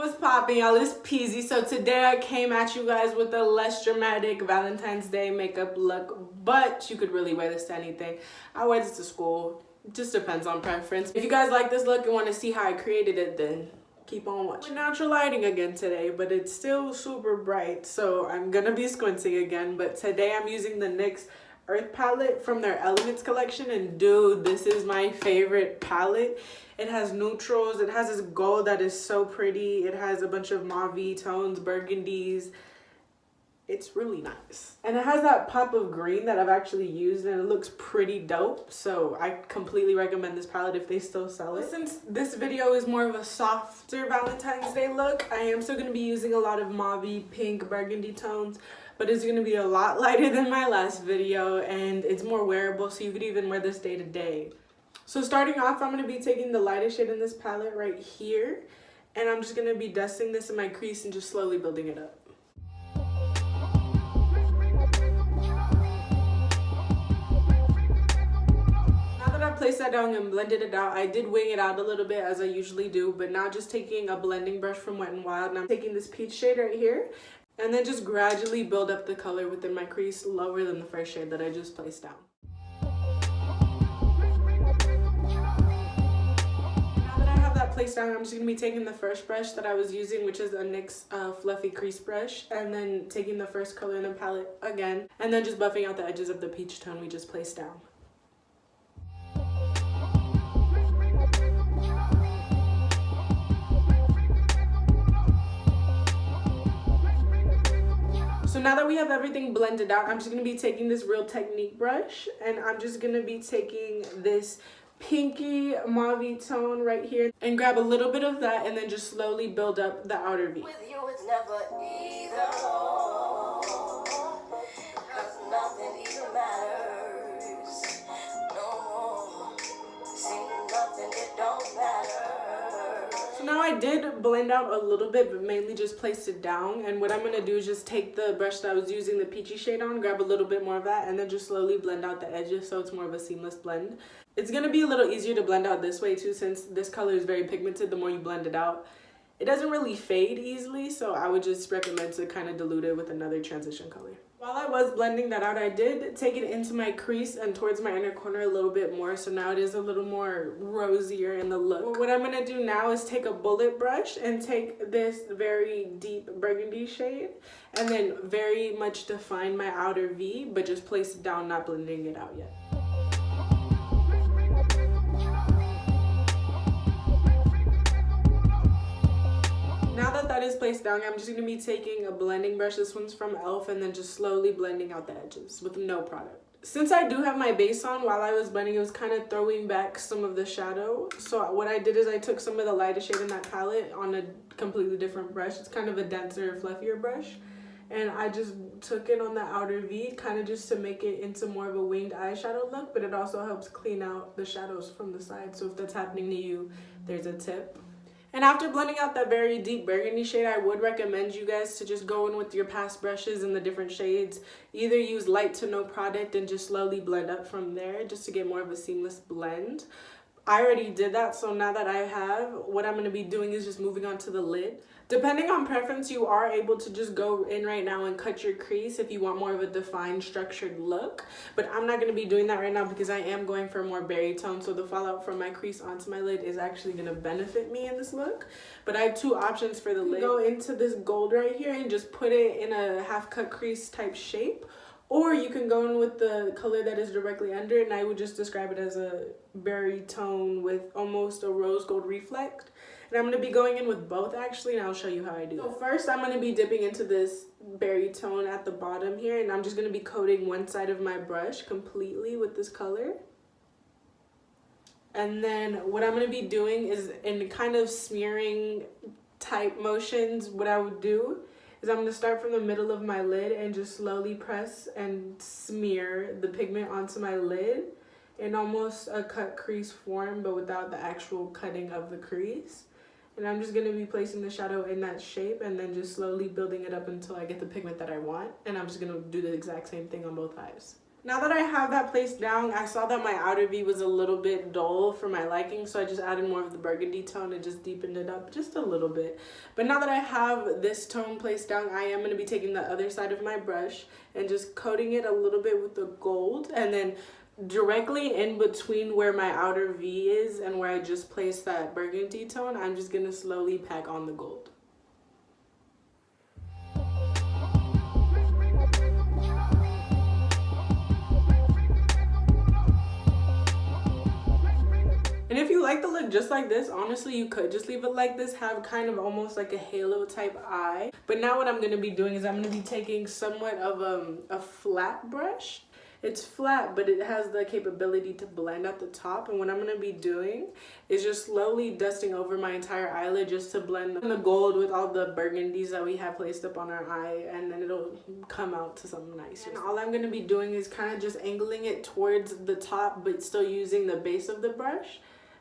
What's poppin', y'all? It's Peasy. So today I came at you guys with a less dramatic Valentine's Day makeup look, but you could really wear this to anything. I wear this to school. It just depends on preference. If you guys like this look and want to see how I created it, then keep on watching. Natural lighting again today, but it's still super bright, so I'm gonna be squinting again. But today I'm using the NYX Earth palette from their Elements collection, and dude, this is my favorite palette. It has neutrals, it has this gold that is so pretty, it has a bunch of mauve tones, burgundies. It's really nice, and it has that pop of green that I've actually used, and it looks pretty dope. So I completely recommend this palette if they still sell it. Since this video is more of a softer Valentine's Day look, I am still going to be using a lot of mauve, pink, burgundy tones, but it's going to be a lot lighter than my last video, and it's more wearable, so you could even wear this day to day. So starting off, I'm going to be taking the lightest shade in this palette right here, and I'm just going to be dusting this in my crease and just slowly building it up. Now that I've placed that down and blended it out, I did wing it out a little bit as I usually do, but now just taking a blending brush from Wet n Wild, and I'm taking this peach shade right here, and then just gradually build up the color within my crease lower than the first shade that I just placed down. Place down, I'm just going to be taking the first brush that I was using, which is a NYX fluffy crease brush, and then taking the first color in the palette again, and then just buffing out the edges of the peach tone we just placed down. So now that we have everything blended out, I'm just going to be taking this Real Technique brush, and I'm just going to be taking this pinky mauve tone right here and grab a little bit of that, and then just slowly build up the outer V. With you it's never either or, 'cause nothing even matters no more. See nothing, it don't matter. So now I did blend out a little bit, but mainly just placed it down, and what I'm going to do is just take the brush that I was using the peachy shade on, grab a little bit more of that, and then just slowly blend out the edges so it's more of a seamless blend. It's going to be a little easier to blend out this way too, since this color is very pigmented. The more you blend it out, it doesn't really fade easily, so I would just recommend to kind of dilute it with another transition color. While I was blending that out, I did take it into my crease and towards my inner corner a little bit more, so now it is a little more rosier in the look. What I'm going to do now is take a bullet brush and take this very deep burgundy shade and then very much define my outer V, but just place it down, not blending it out yet. Now that that is placed down, I'm just going to be taking a blending brush. This one's from e.l.f. and then just slowly blending out the edges with no product. Since I do have my base on, while I was blending, it was kind of throwing back some of the shadow. So what I did is I took some of the lightest shade in that palette on a completely different brush. It's kind of a denser, fluffier brush. And I just took it on the outer V, kind of just to make it into more of a winged eyeshadow look, but it also helps clean out the shadows from the side. So if that's happening to you, there's a tip. And after blending out that very deep burgundy shade, I would recommend you guys to just go in with your past brushes in the different shades. Either use light to no product and just slowly blend up from there just to get more of a seamless blend. I already did that, so now that I have, what I'm going to be doing is just moving on to the lid. Depending on preference, you are able to just go in right now and cut your crease if you want more of a defined, structured look. But I'm not going to be doing that right now because I am going for a more berry tone, so the fallout from my crease onto my lid is actually going to benefit me in this look. But I have two options for the lid. Go into this gold right here and just put it in a half-cut crease type shape. Or you can go in with the color that is directly under it, and I would just describe it as a berry tone with almost a rose gold reflect. And I'm going to be going in with both actually, and I'll show you how I do. So first I'm going to be dipping into this berry tone at the bottom here, and I'm just going to be coating one side of my brush completely with this color. And then what I'm going to be doing is, in kind of smearing type motions, what I would do is I'm going to start from the middle of my lid and just slowly press and smear the pigment onto my lid in almost a cut crease form, but without the actual cutting of the crease. And I'm just going to be placing the shadow in that shape and then just slowly building it up until I get the pigment that I want. And I'm just going to do the exact same thing on both eyes. Now that I have that placed down, I saw that my outer V was a little bit dull for my liking, so I just added more of the burgundy tone and just deepened it up just a little bit. But now that I have this tone placed down, I am going to be taking the other side of my brush and just coating it a little bit with the gold, and then directly in between where my outer V is and where I just placed that burgundy tone, I'm just going to slowly pack on the gold. And if you like the look just like this, honestly, you could just leave it like this, have kind of almost like a halo type eye. But now what I'm going to be doing is I'm going to be taking somewhat of a flat brush. It's flat, but it has the capability to blend at the top. And what I'm going to be doing is just slowly dusting over my entire eyelid just to blend the gold with all the burgundies that we have placed up on our eye. And then it'll come out to something nice. And all I'm going to be doing is kind of just angling it towards the top, but still using the base of the brush.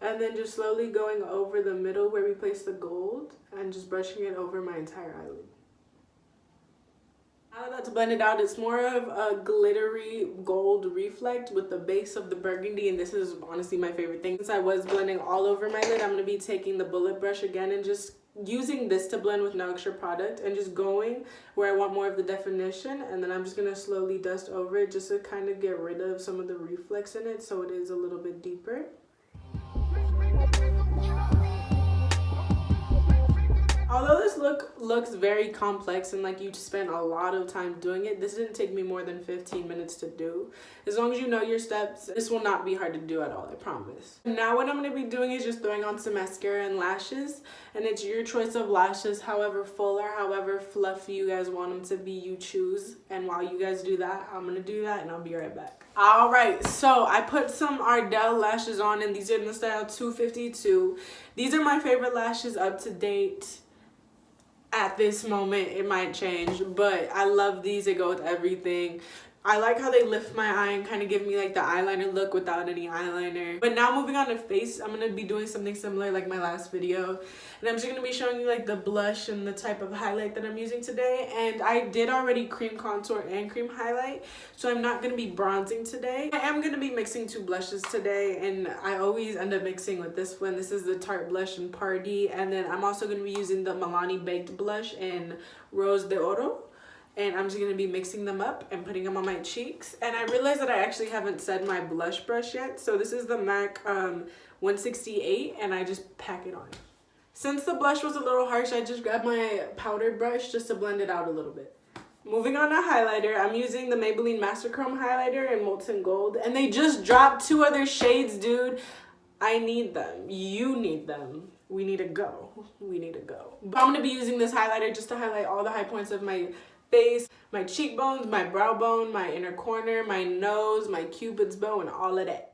And then just slowly going over the middle where we placed the gold and just brushing it over my entire eyelid. Now that that's blended out, it's more of a glittery gold reflect with the base of the burgundy, and this is honestly my favorite thing. Since I was blending all over my lid, I'm going to be taking the bullet brush again and just using this to blend with no extra product and just going where I want more of the definition, and then I'm just going to slowly dust over it just to kind of get rid of some of the reflex in it so it is a little bit deeper. Although this look looks very complex and like you spent a lot of time doing it, this didn't take me more than 15 minutes to do. As long as you know your steps, this will not be hard to do at all, I promise. Now what I'm going to be doing is just throwing on some mascara and lashes, and it's your choice of lashes, however full or however fluffy you guys want them to be, you choose. And while you guys do that, I'm going to do that and I'll be right back. Alright, so I put some Ardell lashes on, and these are in the style 252. These are my favorite lashes up to date. At this moment, it might change, but I love these. They go with everything. I like how they lift my eye and kind of give me like the eyeliner look without any eyeliner. But now moving on to face, I'm going to be doing something similar like my last video. And I'm just going to be showing you like the blush and the type of highlight that I'm using today. And I did already cream contour and cream highlight, so I'm not going to be bronzing today. I am going to be mixing two blushes today, and I always end up mixing with this one. This is the Tarte Blush in Party. And then I'm also going to be using the Milani Baked Blush in Rose de Oro. And I'm just going to be mixing them up and putting them on my cheeks. And I realized that I actually haven't said my blush brush yet. So this is the MAC 168, and I just pack it on. Since the blush was a little harsh, I just grabbed my powder brush just to blend it out a little bit. Moving on to highlighter, I'm using the Maybelline Master Chrome highlighter in Molten Gold. And they just dropped 2 other shades, dude. I need them. You need them. We need to go. We need to go. But I'm going to be using this highlighter just to highlight all the high points of my face, my cheekbones, my brow bone, my inner corner, my nose, my cupid's bow, and all of that.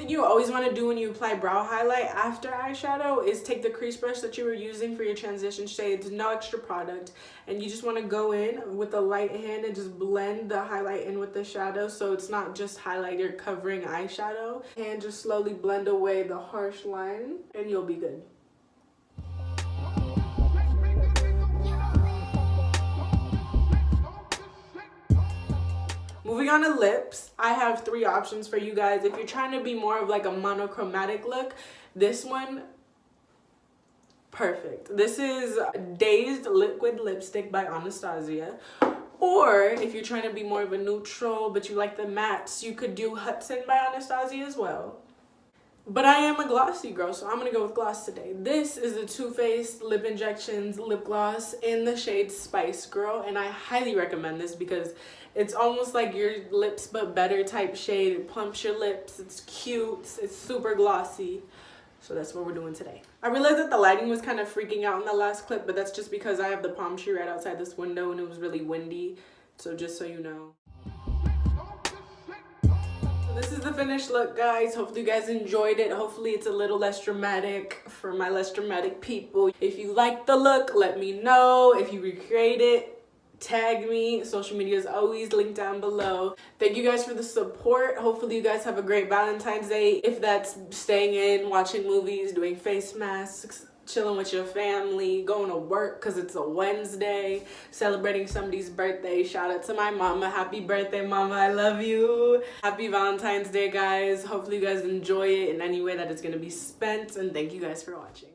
You always want to do when you apply brow highlight after eyeshadow is take the crease brush that you were using for your transition shades, no extra product, and you just want to go in with a light hand and just blend the highlight in with the shadow, so it's not just highlighter covering eyeshadow, and just slowly blend away the harsh line and you'll be good. Moving on to lips, I have 3 options for you guys. If you're trying to be more of like a monochromatic look, this one, perfect. This is Dazed Liquid Lipstick by Anastasia. Or if you're trying to be more of a neutral, but you like the mattes, you could do Hudson by Anastasia as well. But I am a glossy girl, so I'm going to go with gloss today. This is the Too Faced Lip Injections Lip Gloss in the shade Spice Girl. And I highly recommend this because it's almost like your lips but better type shade. It plumps your lips. It's cute. It's super glossy. So that's what we're doing today. I realized that the lighting was kind of freaking out in the last clip, but that's just because I have the palm tree right outside this window and it was really windy. So just so you know. This is the finished look, guys. Hopefully you guys enjoyed it. Hopefully it's a little less dramatic for my less dramatic people. If you like the look, let me know. If you recreate it, tag me. Social media is always linked down below. Thank you guys for the support. Hopefully you guys have a great Valentine's Day. If that's staying in, watching movies, doing face masks, chilling with your family, going to work because it's a Wednesday, celebrating somebody's birthday. Shout out to my mama. Happy birthday, mama. I love you. Happy Valentine's Day, guys. Hopefully you guys enjoy it in any way that it's going to be spent. And thank you guys for watching.